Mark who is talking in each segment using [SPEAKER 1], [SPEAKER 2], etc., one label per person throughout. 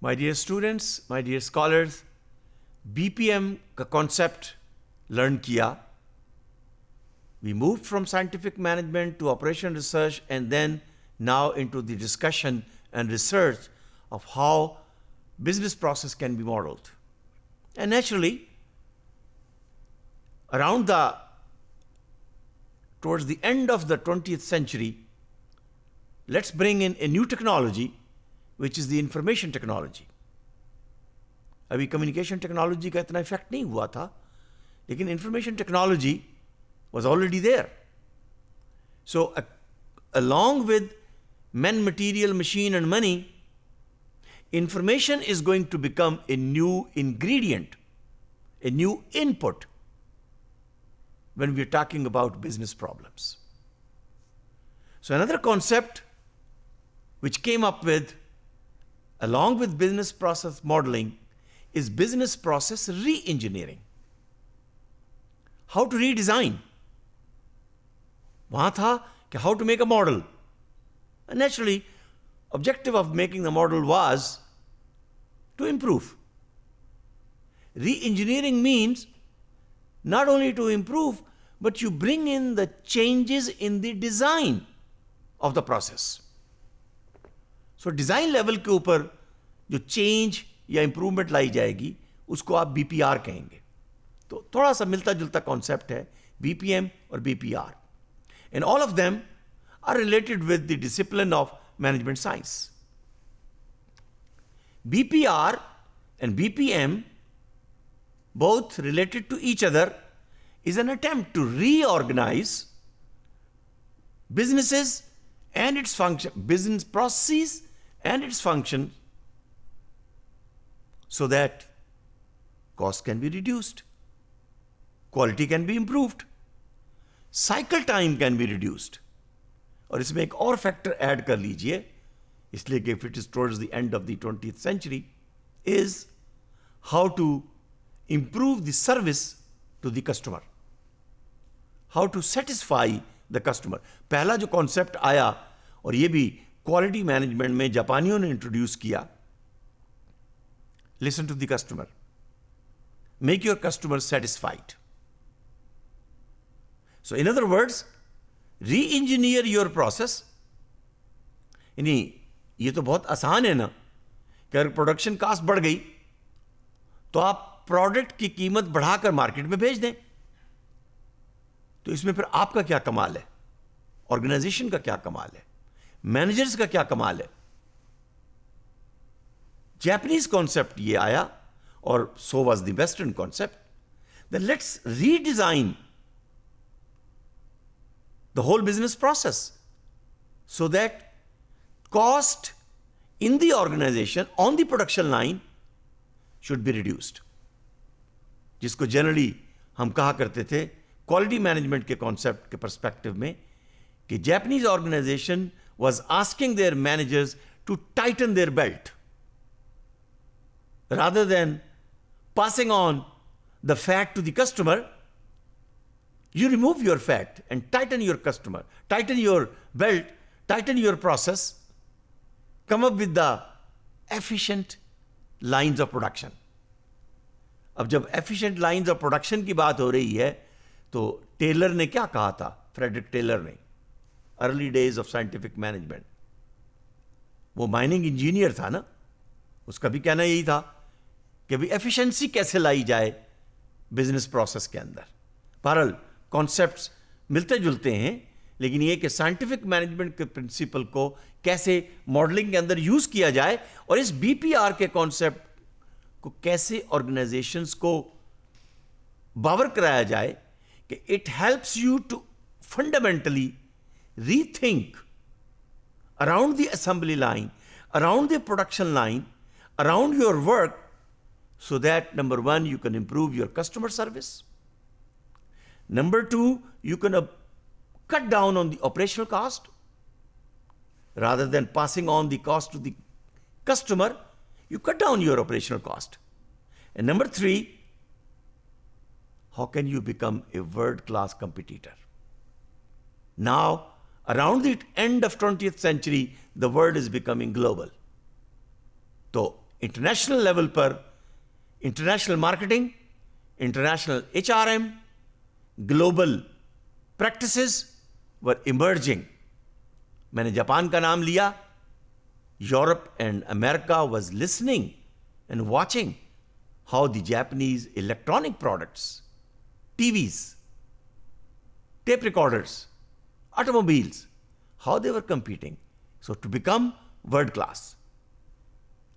[SPEAKER 1] My dear students, my dear scholars, BPM का concept learn किया. We moved from scientific management to operation research and then now into the discussion and research of how business process can be modeled. And naturally, towards the end of the 20th century, let's bring in a new technology, which is the information technology. अभी communication technology का इतना effect नहीं हुआ था, लेकिन information technology was already there. So, along with men, material, machine, and money, information is going to become a new ingredient, a new input when we're talking about business problems. So, another concept which came up with, along with business process modeling, is business process re-engineering. How to redesign. वहाँ था कि how to make a model. And naturally, objective of making the model was to improve. Re-engineering means not only to improve, but you bring in the changes in the design of the process. So design level के ऊपर जो change या improvement लाई जाएगी, उसको आप BPR कहेंगे. तो थोड़ा सा मिलता जुलता concept है BPM और BPR. And all of them are related with the discipline of management science. BPR and BPM, both related to each other, is an attempt to reorganize businesses and its function, business processes and its function, so that cost can be reduced, quality can be improved, cycle time can be reduced. और इसमें एक और factor add कर लीजिए, इसलिए कि if it is towards the end of the 20th century, is how to improve the service to the customer, how to satisfy the customer. पहला जो कॉन्सेप्ट आया, और ये भी क्वालिटी मैनेजमेंट में जापानियों ने इंट्रोड्यूस किया, listen to the customer, make your customer satisfied. So in other words, re-engineer your process. यानी ये तो बहुत आसान है ना कि अगर प्रोडक्शन कास्ट बढ़ गई तो आप प्रोडक्ट की कीमत बढ़ाकर मार्केट में भेज दें. तो इसमें फिर आपका क्या कमाल है, ऑर्गेनाइजेशन का क्या कमाल है, मैनेजर्स का क्या कमाल है. जापानीज कॉन्सेप्ट ये आया, और so was the western concept. Then let's redesign the whole business process so that cost in the organization on the production line should be reduced. जिसको जनरली हम कहा करते थे क्वालिटी मैनेजमेंट के कॉन्सेप्ट के पर्सपेक्टिव में कि Japanese organisation was asking their managers to tighten their belt rather than passing on the fat to the customer. You remove your fat and tighten your customer, tighten your belt, tighten your process, come up with the efficient lines of production. अब जब efficient lines of production की बात हो रही है, तो Taylor ने क्या कहा था, फ्रेडरिक टेलर ने, early days of scientific management, वो माइनिंग इंजीनियर था ना, उसका भी कहना यही था कि भाई एफिशिएंसी कैसे लाई जाए बिजनेस प्रोसेस के अंदर. बहरहाल कॉन्सेप्ट्स मिलते जुलते हैं, लेकिन ये कि साइंटिफिक मैनेजमेंट के प्रिंसिपल को कैसे मॉडलिंग के अंदर यूज किया जाए, और इस बीपीआर के कॉन्सेप्ट को कैसे ऑर्गेनाइजेशंस को बावर कराया जाए कि it helps you to fundamentally rethink around the assembly line, around the production line, around your work, so that number one, you can improve your customer service. Number two, you can cut down on the operational cost. Rather than passing on the cost to the customer, you cut down your operational cost. And number three, how can you become a world-class competitor? Now, around the end of 20th century, the world is becoming global. So, international level पर international marketing, international HRM, global practices were emerging. मैंने Japan का नाम लिया. Europe and America was listening and watching how the Japanese electronic products, TVs, tape recorders, automobiles, how they were competing. So to become world class,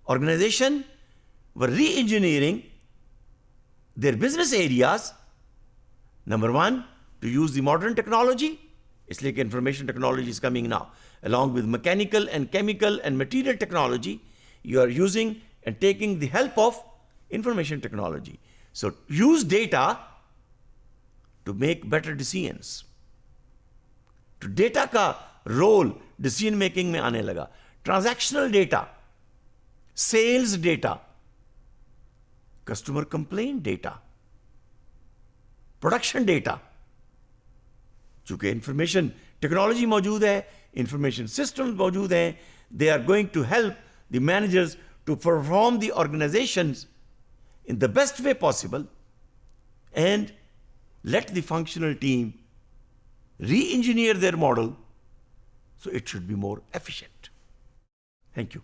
[SPEAKER 1] organization were re-engineering their business areas. Number one, to use the modern technology. It's like information technology is coming now. Along with mechanical and chemical and material technology, you are using and taking the help of information technology. So use data to make better decisions. तो data का role decision making में आने लगा. Transactional data, sales data, customer complaint data, production data. चूंकि information technology मौजूद है, information system मौजूद हैं, they are going to help the managers to perform the organisations in the best way possible and let the functional team re-engineer their model so it should be more efficient. Thank you.